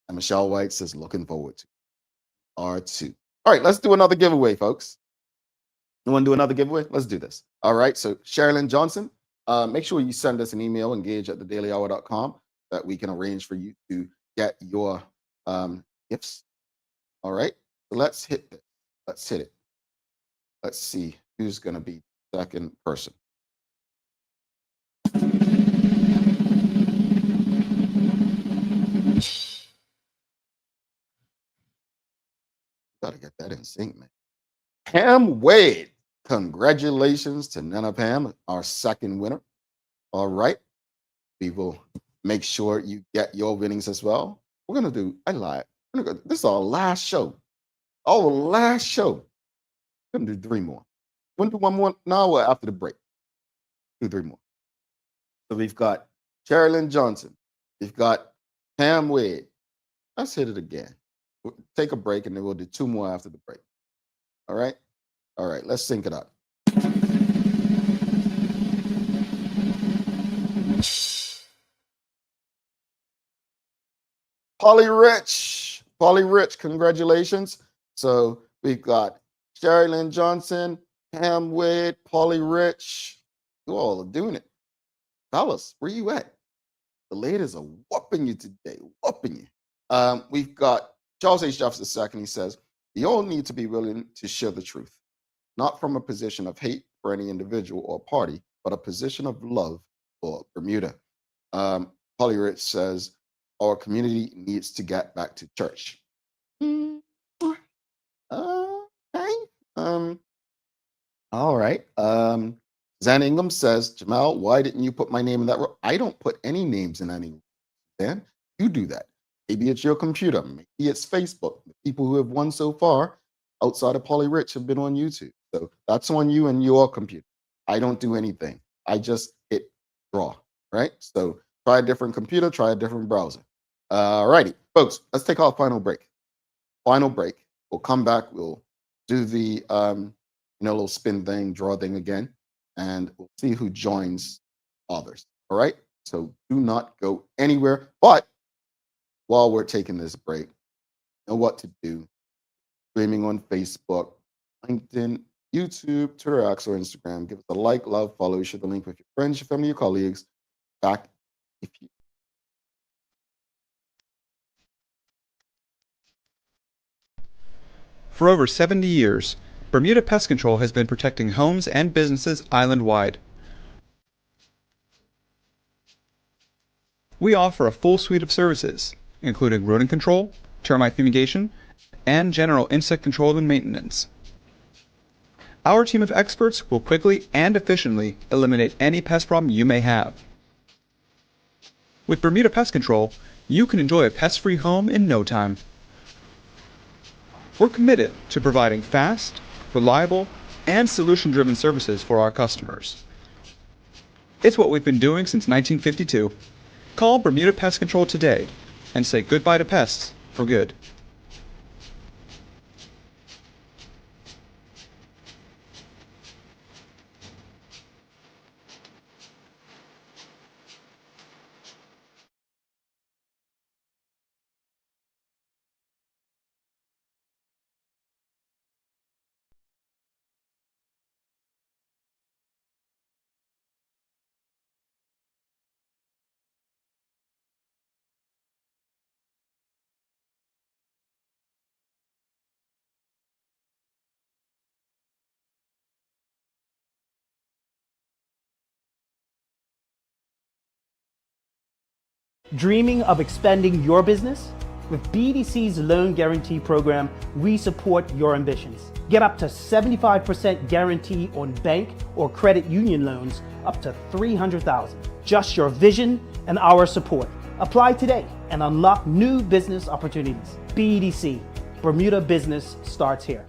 And Michelle White says, looking forward to R2. All right, let's do another giveaway, folks. You want to do another giveaway? Let's do this. All right, so Sherilyn Johnson, make sure you send us an email, engage@thedailyhour.com, that we can arrange for you to get your gifts. All right, so let's hit this. Let's hit it. Let's see who's going to be the second person. Got to get that in sync, man. Pam Wade. Congratulations to Nana Pam, our second winner. All right. We will make sure you get your winnings as well. We're going to do, this is our last show. Our last show. We're going to do 3 more. We're going to do 1 more now or after the break. Do 3 more. So we've got Sherilyn Johnson. We've got Pam Wade. Let's hit it again. We'll take a break and then we'll do 2 more after the break. All right? All right, let's sync it up. Polly Rich. Polly Rich, congratulations. So we've got Sherilyn Johnson, Pam Wade, Polly Rich. You all are doing it. Fellas, where you at? The ladies are whooping you today, whooping you. We've got Charles H. Jefferson II. He says, you all need to be willing to share the truth, not from a position of hate for any individual or party, but a position of love for Bermuda. Polly Rich says, our community needs to get back to church. Okay. All right. Zan Ingham says, Jamal, why didn't you put my name in that row? I don't put any names in any row. Zan, you do that. Maybe it's your computer. Maybe it's Facebook. The people who have won so far outside of Polly Rich have been on YouTube. So that's on you and your computer. I don't do anything. I just hit draw, right? So try a different computer, try a different browser. All righty, folks, let's take our final break. Final break. We'll come back. We'll do the little spin thing, draw thing again, and we'll see who joins others. All right. So do not go anywhere. But while we're taking this break, know what to do. Streaming on Facebook, LinkedIn, YouTube, Twitter, X, or Instagram. Give us a like, love, follow, share the link with your friends, your family, your colleagues. Back if you. For over 70 years, Bermuda Pest Control has been protecting homes and businesses island-wide. We offer a full suite of services, including rodent control, termite fumigation, and general insect control and maintenance. Our team of experts will quickly and efficiently eliminate any pest problem you may have. With Bermuda Pest Control, you can enjoy a pest-free home in no time. We're committed to providing fast, reliable, and solution-driven services for our customers. It's what we've been doing since 1952. Call Bermuda Pest Control today and say goodbye to pests for good. Dreaming of expanding your business? With BDC's Loan Guarantee Program, we support your ambitions. Get up to 75% guarantee on bank or credit union loans up to $300,000. Just your vision and our support. Apply today and unlock new business opportunities. BDC, Bermuda Business starts here.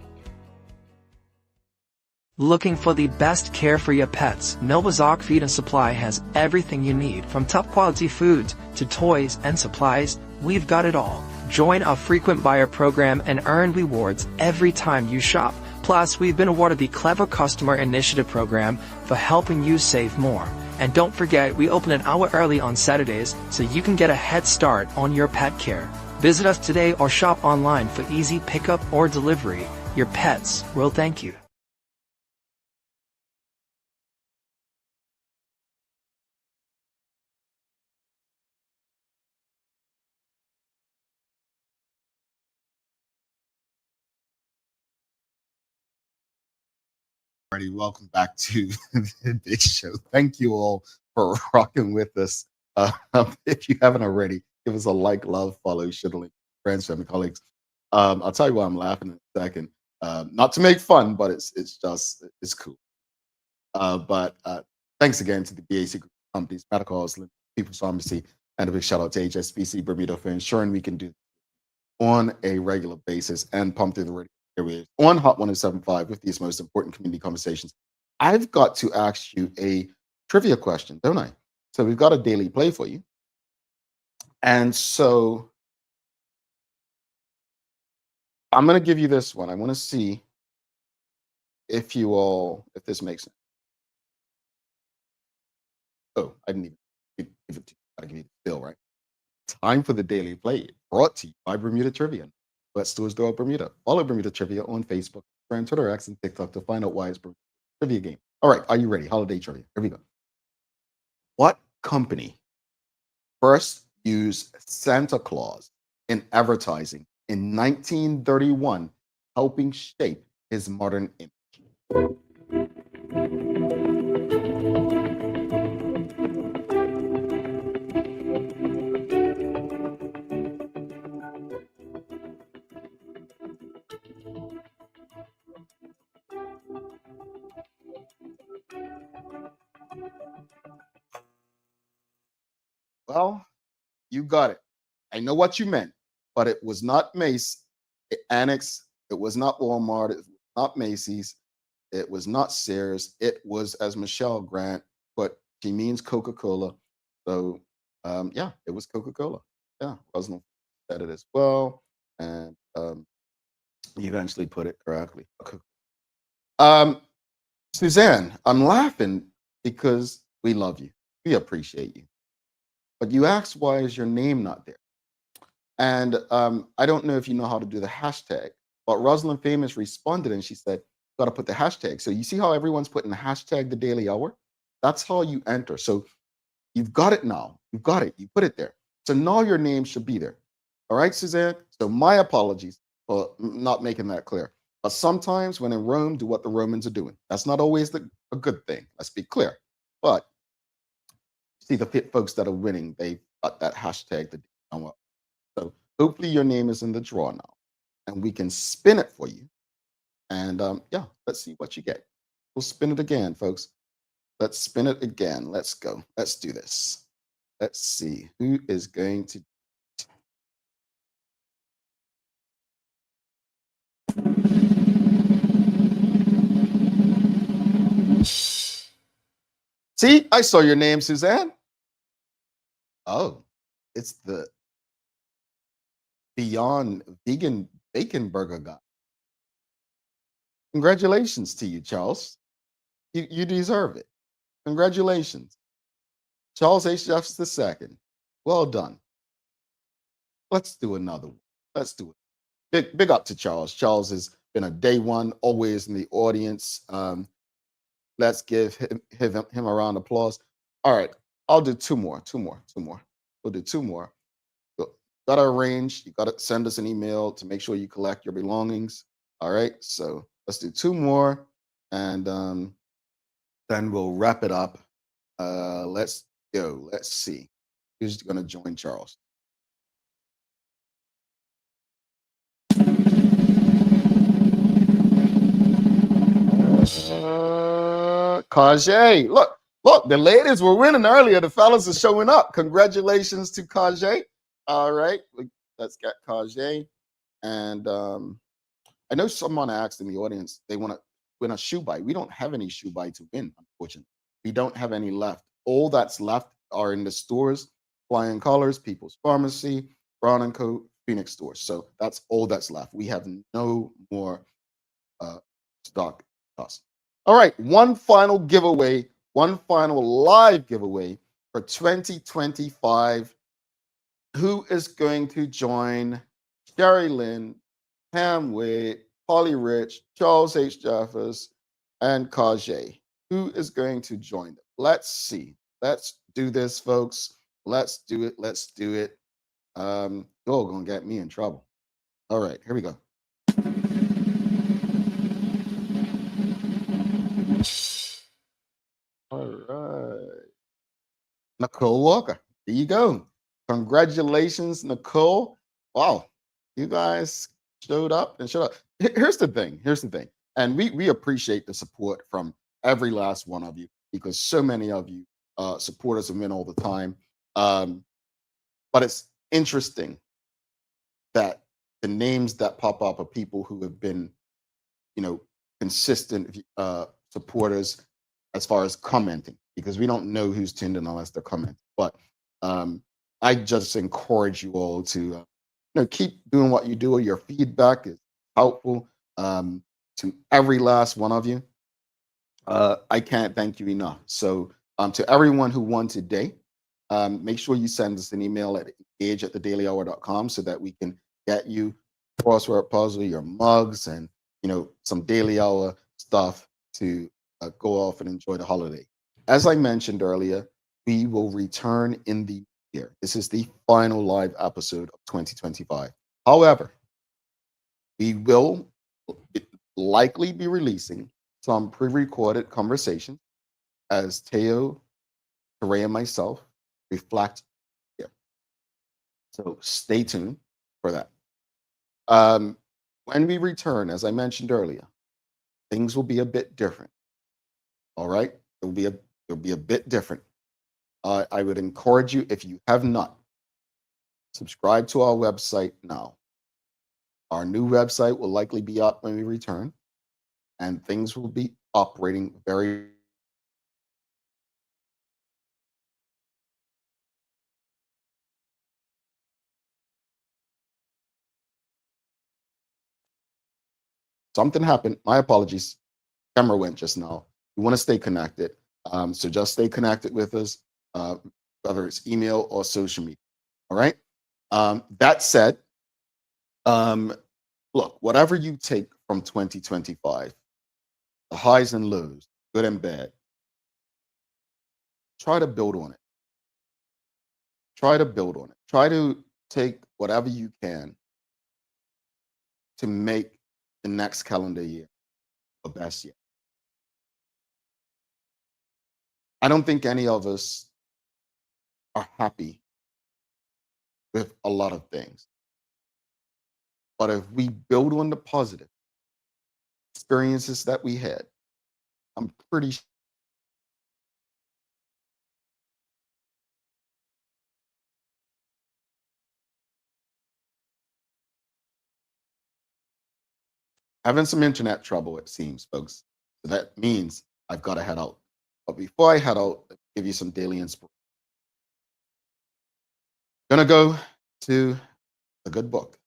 Looking for the best care for your pets? Novazok Feed and Supply has everything you need, from top quality foods to toys and supplies. We've got it all. Join our frequent buyer program and earn rewards every time you shop. Plus, we've been awarded the Clever Customer Initiative program for helping you save more. And don't forget, we open an hour early on Saturdays so you can get a head start on your pet care. Visit us today or shop online for easy pickup or delivery. Your pets will thank you. Welcome back to the Big Show. Thank you all for rocking with us. If you haven't already, give us a like, love, follow, share the link, friends, family, colleagues. I'll tell you why I'm laughing in a second. Not to make fun, but it's cool. But thanks again to the BAC Group of companies, Medical People's Pharmacy, and a big shout out to HSBC Bermuda for ensuring we can do on a regular basis and pump through the radio airwaves on Hot 107.5 with these most important community conversations. I've got to ask you a trivia question, don't I? So we've got a daily play for you. And so I'm going to give you this one. I want to see if this makes sense. Oh, I didn't even give it to you. I give you the bill, right? Time for the Daily Play, brought to you by Bermuda Trivia. Let's do Door Bermuda. Follow Bermuda Trivia on Facebook, Instagram, Twitter, X, and TikTok to find out why it's Bermuda Trivia game. All right, are you ready? Holiday trivia. Here we go. What company first used Santa Claus in advertising in 1931, helping shape his modern image? Well, you got it. I know what you meant, but it was not Mace, Annex. It was not Walmart. It was not Macy's. It was not Sears. It was, as Michelle Grant put, she means Coca-Cola. So, yeah, it was Coca-Cola. Yeah, Rosalind said it as well, and he eventually put it correctly. Um, Suzanne, I'm laughing because we love you. We appreciate you. But you asked, why is your name not there? And I don't know if you know how to do the hashtag, but Rosalind Famous responded and she said, got to put the hashtag. So you see how everyone's putting the hashtag the daily hour? That's how you enter. So you've got it now. You've got it. You put it there. So now your name should be there. All right, Suzanne? So my apologies for not making that clear. But sometimes when in Rome, do what the Romans are doing. That's not always a good thing. Let's be clear. But see, the fit folks that are winning, they got that hashtag the daily hour. So hopefully your name is in the draw now, and we can spin it for you. And yeah, let's see what you get. We'll spin it again, folks. Let's spin it again. Let's go. Let's do this. Let's see who is going to. See, I saw your name, Suzanne. Oh, it's the Beyond Vegan Bacon Burger guy. Congratulations to you, Charles. You deserve it. Congratulations. Charles H. Jeffs II. Well done. Let's do another one. Let's do it. Big up to Charles. Charles has been a day one, always in the audience. Let's give him a round of applause. All right, I'll do two more. We'll do two more. Got to arrange. You got to send us an email to make sure you collect your belongings. All right, so let's do two more, and then we'll wrap it up. Let's go. Let's see who's going to join Charles. Kajay, look, the ladies were winning earlier. The fellas are showing up. Congratulations to Kajay. All right, let's get Kajay. And I know someone asked in the audience, they want to win a shoe buy. We don't have any shoe buy to win, unfortunately. We don't have any left. All that's left are in the stores, Flying Colors, People's Pharmacy, Brown & Co., Phoenix stores. So that's all that's left. We have no more stock costs. All right, one final giveaway, one final live giveaway for 2025. Who is going to join Sherry Lynn, Pam Wade, Polly Rich, Charles H. Jeffers, and Kajay? Who is going to join them? Let's see. Let's do this, folks. Let's do it. Let's do it. You're going to get me in trouble. All right, here we go. All right. Nicole Walker. There you go. Congratulations, Nicole. Wow. You guys showed up and showed up. Here's the thing. And we appreciate the support from every last one of you, because so many of you support us and win all the time. But it's interesting that the names that pop up are people who have been, consistent supporters as far as commenting, because we don't know who's tuned in unless they're commenting. But I just encourage you all to keep doing what you do. Your feedback is helpful to every last one of you. I can't thank you enough. So to everyone who won today, Make sure you send us an email at engage@thedailyhour.com so that we can get you crossword puzzle, your mugs, and some daily hour stuff to go off and enjoy the holiday. As I mentioned earlier, we will return in the year. This is the final live episode of 2025. However, we will likely be releasing some pre-recorded conversations as Teo, Teray, and myself reflect here. So stay tuned for that. When we return, as I mentioned earlier, things will be a bit different. All right, it'll be a bit different. I would encourage you, if you have not, subscribe to our website now. Our new website will likely be up when we return, and things will be operating very. Something happened. My apologies. Camera went just now. We want to stay connected. So just stay connected with us, whether it's email or social media. All right. That said, look, whatever you take from 2025, the highs and lows, good and bad, try to build on it. Try to build on it. Try to take whatever you can to make the next calendar year the best year. I don't think any of us are happy with a lot of things. But if we build on the positive experiences that we had, I'm pretty sure having some internet trouble, it seems, folks. So that means I've got to head out. But before I head out, I'll give you some daily inspiration. Gonna go to a good book.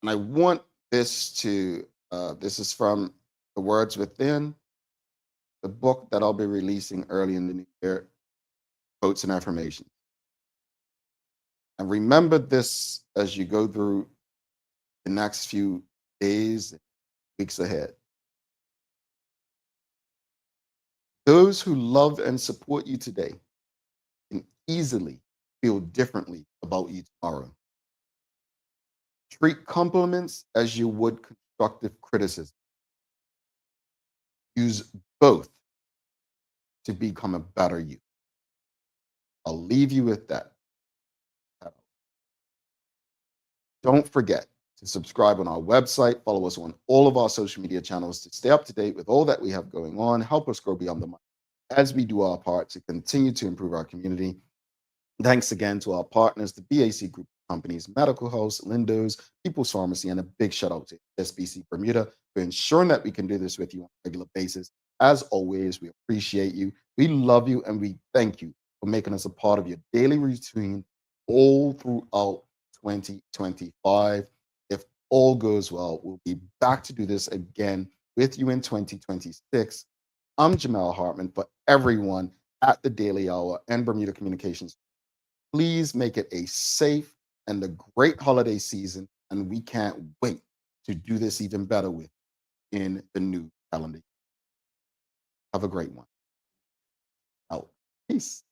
And I want this is from The Words Within, the book that I'll be releasing early in the new year, Quotes and Affirmations. And remember this as you go through the next few days, weeks ahead. Those who love and support you today can easily feel differently about you tomorrow. Treat compliments as you would constructive criticism. Use both to become a better you. I'll leave you with that. Don't forget to subscribe on our website, follow us on all of our social media channels to stay up to date with all that we have going on, help us grow beyond the mic as we do our part to continue to improve our community. Thanks again to our partners, the BAC Group of Companies, Medical House, Lindo's, People's Pharmacy, and a big shout out to SBC Bermuda for ensuring that we can do this with you on a regular basis. As always, we appreciate you, we love you, and we thank you for making us a part of your daily routine all throughout 2025. If all goes well, we'll be back to do this again with you in 2026. I'm Jamel Hartman. For everyone at the Daily Hour and Bermuda Communications, please make it a safe and a great holiday season. And we can't wait to do this even better with in the new calendar. Have a great one. Out. Peace.